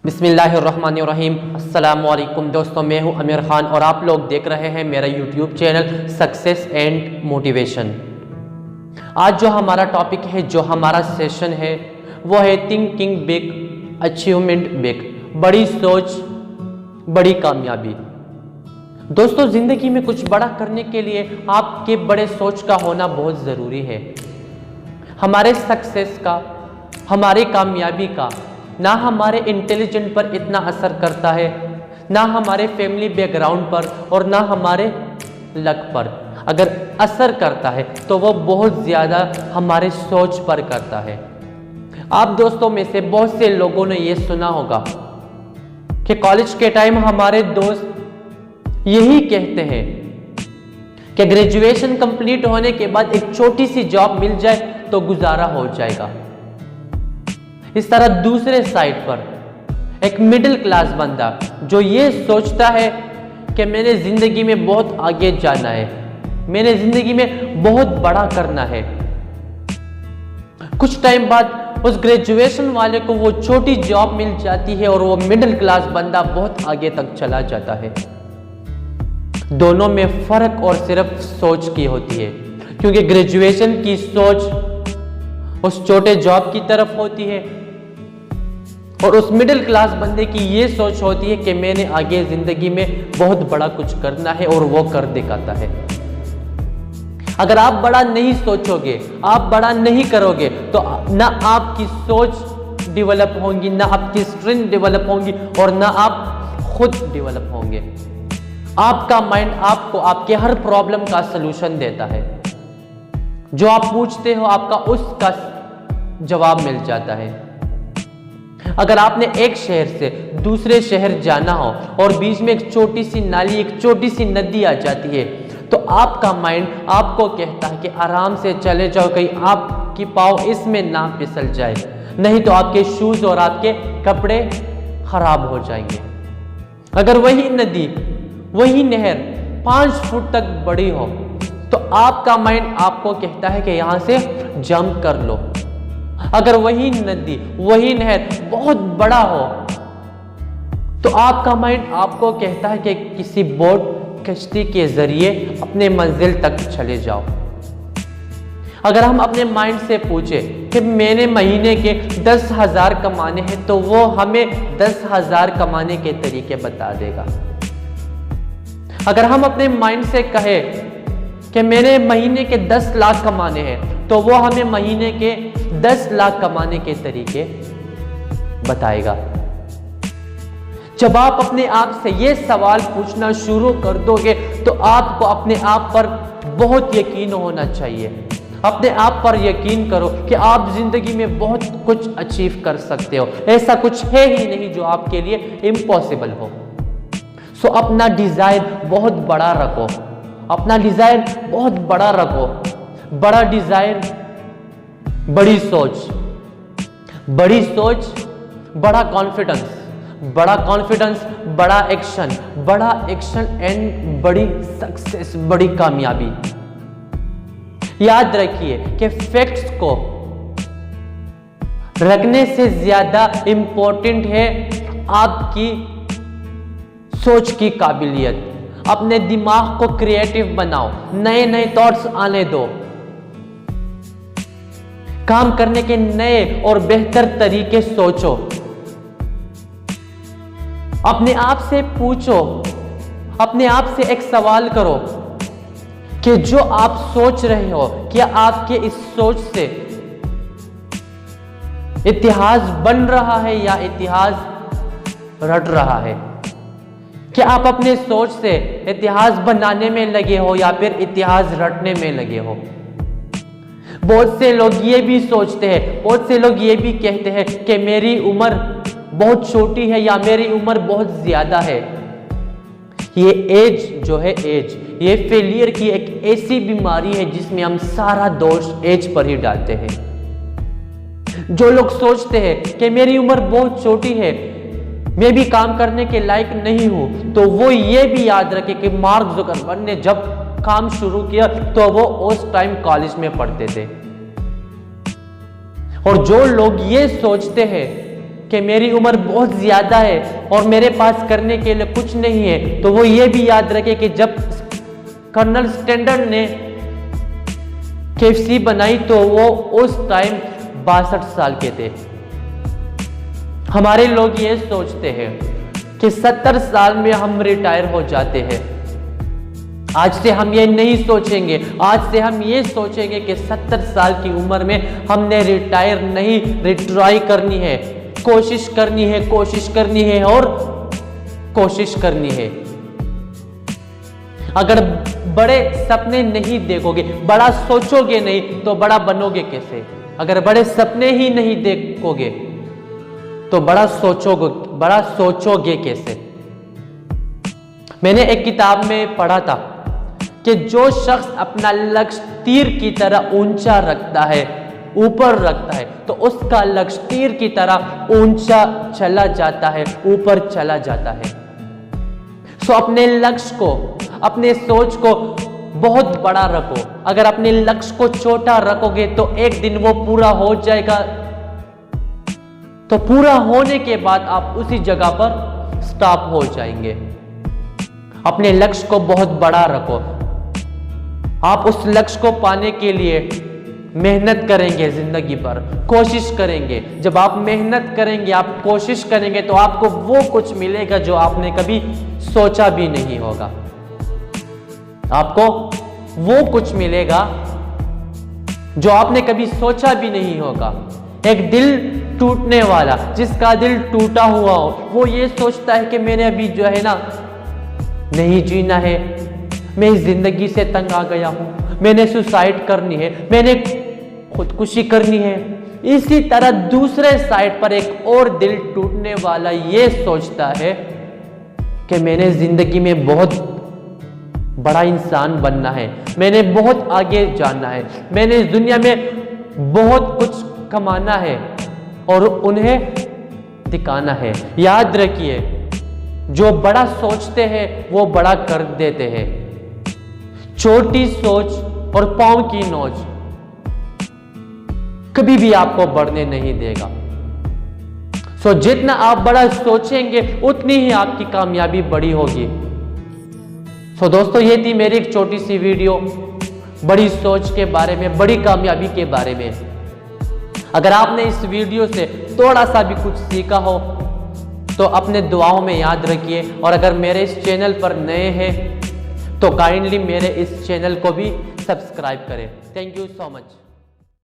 बिस्मिल्लाहिर्रहमानिर्रहीम। अस्सलामुअलैकुम दोस्तों, मैं हूं आमिर खान और आप लोग देख रहे हैं मेरा YouTube channel success and motivation. आज जो हमारा टॉपिक है, जो हमारा सेशन है, वो है थिंकिंग बिग, अचीवमेंट बिग। बड़ी सोच, बड़ी कामयाबी। दोस्तों, जिंदगी में कुछ बड़ा करने के लिए आपके बड़े सोच का होना बहुत ज़रूरी है। हमारे सक्सेस का, हमारी कामयाबी का ना हमारे इंटेलिजेंट पर इतना असर करता है, ना हमारे फैमिली बैकग्राउंड पर, और ना हमारे लक पर। अगर असर करता है तो वो बहुत ज़्यादा हमारे सोच पर करता है। आप दोस्तों में से बहुत से लोगों ने ये सुना होगा कि कॉलेज के टाइम हमारे दोस्त यही कहते हैं कि ग्रेजुएशन कंप्लीट होने के बाद एक छोटी सी जॉब मिल जाए तो गुजारा हो जाएगा। इस तरह दूसरे साइड पर एक मिडिल क्लास बंदा जो ये सोचता है कि मैंने जिंदगी में बहुत आगे जाना है, मैंने जिंदगी में बहुत बड़ा करना है। कुछ टाइम बाद उस ग्रेजुएशन वाले को वो छोटी जॉब मिल जाती है और वो मिडिल क्लास बंदा बहुत आगे तक चला जाता है। दोनों में फर्क और सिर्फ सोच की होती है, क्योंकि ग्रेजुएशन की सोच उस छोटे जॉब की तरफ होती है और उस मिडिल क्लास बंदे की ये सोच होती है कि मैंने आगे जिंदगी में बहुत बड़ा कुछ करना है, और वो कर दिखाता है। अगर आप बड़ा नहीं सोचोगे, आप बड़ा नहीं करोगे, तो ना आपकी सोच डेवलप होंगी, ना आपकी स्ट्रेंथ डेवलप होंगी, और ना आप खुद डेवलप होंगे। आपका माइंड आपको आपके हर प्रॉब्लम का सलूशन देता है। जो आप पूछते हो आपका उसका जवाब मिल जाता है। अगर आपने एक शहर से दूसरे शहर जाना हो और बीच में एक छोटी सी नाली, एक छोटी सी नदी आ जाती है, तो आपका माइंड आपको कहता है कि आराम से चले जाओ, कहीं आपकी पाँव इसमें ना फिसल जाए, नहीं तो आपके शूज और आपके कपड़े खराब हो जाएंगे। अगर वही नदी, वही नहर 5 फुट तक बड़ी हो, तो आपका माइंड आपको कहता है कि यहां से जंप कर लो। अगर वही नदी, वही नहर बहुत बड़ा हो, तो आपका माइंड आपको कहता है कि किसी बोट, कश्ती के जरिए अपने मंजिल तक चले जाओ। अगर हम अपने माइंड से पूछे कि मैंने महीने के 10,000 कमाने हैं, तो वो हमें 10,000 कमाने के तरीके बता देगा। अगर हम अपने माइंड से कहे कि मैंने महीने के 10 लाख कमाने हैं, तो वो हमें महीने के 10 लाख कमाने के तरीके बताएगा। जब आप अपने आप से ये सवाल पूछना शुरू कर दोगे, तो आपको अपने आप पर बहुत यकीन होना चाहिए। अपने आप पर यकीन करो कि आप जिंदगी में बहुत कुछ अचीव कर सकते हो। ऐसा कुछ है ही नहीं जो आपके लिए इम्पॉसिबल हो। सो अपना डिजायर बहुत बड़ा रखो, अपना डिजायर बहुत बड़ा रखो। बड़ा डिजायर, बड़ी सोच, बड़ी सोच, बड़ा कॉन्फिडेंस, बड़ा कॉन्फिडेंस, बड़ा एक्शन, बड़ा एक्शन एंड बड़ी सक्सेस, बड़ी कामयाबी। याद रखिए कि फैक्ट्स को रखने से ज्यादा इंपॉर्टेंट है आपकी सोच की काबिलियत। अपने दिमाग को क्रिएटिव बनाओ, नए नए थॉट्स आने दो, काम करने के नए और बेहतर तरीके सोचो। अपने आप से पूछो, अपने आप से एक सवाल करो कि जो आप सोच रहे हो, क्या आपके इस सोच से इतिहास बन रहा है या इतिहास रट रहा है? क्या आप अपने सोच से इतिहास बनाने में लगे हो या फिर इतिहास रटने में लगे हो? बहुत से लोग ये भी सोचते हैं, बहुत से लोग ये भी कहते हैं कि मेरी उम्र बहुत छोटी है या मेरी उम्र बहुत ज्यादा है। ये एज जो है, एज, ये फेलियर की एक ऐसी बीमारी है जिसमें हम सारा दोष एज पर ही डालते हैं। जो लोग सोचते हैं कि मेरी उम्र बहुत छोटी है, मैं भी काम करने के लायक नहीं हूं, तो वो ये भी याद रखे कि मार्क जुकरबर्ग ने जब काम शुरू किया तो वो उस टाइम कॉलेज में पढ़ते थे। और जो लोग ये सोचते हैं कि मेरी उम्र बहुत ज़्यादा है और मेरे पास करने के लिए कुछ नहीं है, तो वो ये भी याद रखे कि जब कर्नल स्टैंडर्ड ने KFC बनाई तो वो उस टाइम 62 साल के थे। हमारे लोग ये सोचते हैं कि 70 साल में हम रिटायर हो जाते हैं। आज से हम ये नहीं सोचेंगे, आज से हम ये सोचेंगे कि 70 साल की उम्र में हमने रिटायर नहीं, रिट्राई करनी है, कोशिश करनी है, कोशिश करनी है और कोशिश करनी है। अगर बड़े सपने नहीं देखोगे, बड़ा सोचोगे नहीं, तो बड़ा बनोगे कैसे? अगर बड़े सपने ही नहीं देखोगे तो बड़ा सोचोगे कैसे? मैंने एक किताब में पढ़ा था कि जो शख्स अपना लक्ष्य तीर की तरह ऊंचा रखता है, ऊपर रखता है, तो उसका लक्ष्य तीर की तरह ऊंचा चला जाता है, ऊपर चला जाता है। सो अपने लक्ष्य को, अपने सोच को बहुत बड़ा रखो। अगर अपने लक्ष्य को छोटा रखोगे तो एक दिन वो पूरा हो जाएगा, तो पूरा होने के बाद आप उसी जगह पर स्टॉप हो जाएंगे। अपने लक्ष्य को बहुत बड़ा रखो। आप उस लक्ष्य को पाने के लिए मेहनत करेंगे, जिंदगी भर कोशिश करेंगे। जब आप मेहनत करेंगे, आप कोशिश करेंगे, तो आपको वो कुछ मिलेगा जो आपने कभी सोचा भी नहीं होगा। आपको वो कुछ मिलेगा जो आपने कभी सोचा भी नहीं होगा। एक दिल टूटने वाला, जिसका दिल टूटा हुआ हो, वो ये सोचता है कि मैंने अभी जो है ना नहीं जीना है, मैं इस जिंदगी से तंग आ गया हूं, मैंने सुसाइड करनी है, मैंने खुदकुशी करनी है। इसी तरह दूसरे साइड पर एक और दिल टूटने वाला ये सोचता है कि मैंने जिंदगी में बहुत बड़ा इंसान बनना है, मैंने बहुत आगे जाना है, मैंने इस दुनिया में बहुत कुछ कमाना है और उन्हें दिखाना है। याद रखिए, जो बड़ा सोचते हैं वो बड़ा कर देते हैं। छोटी सोच और पांव की नोच कभी भी आपको बढ़ने नहीं देगा। सो जितना आप बड़ा सोचेंगे उतनी ही आपकी कामयाबी बड़ी होगी। सो दोस्तों, ये थी मेरी एक छोटी सी वीडियो बड़ी सोच के बारे में, बड़ी कामयाबी के बारे में। अगर आपने इस वीडियो से थोड़ा सा भी कुछ सीखा हो तो अपने दुआओं में याद रखिए। और अगर मेरे इस चैनल पर नए हैं तो काइंडली मेरे इस चैनल को भी सब्सक्राइब करें। Thank you so much.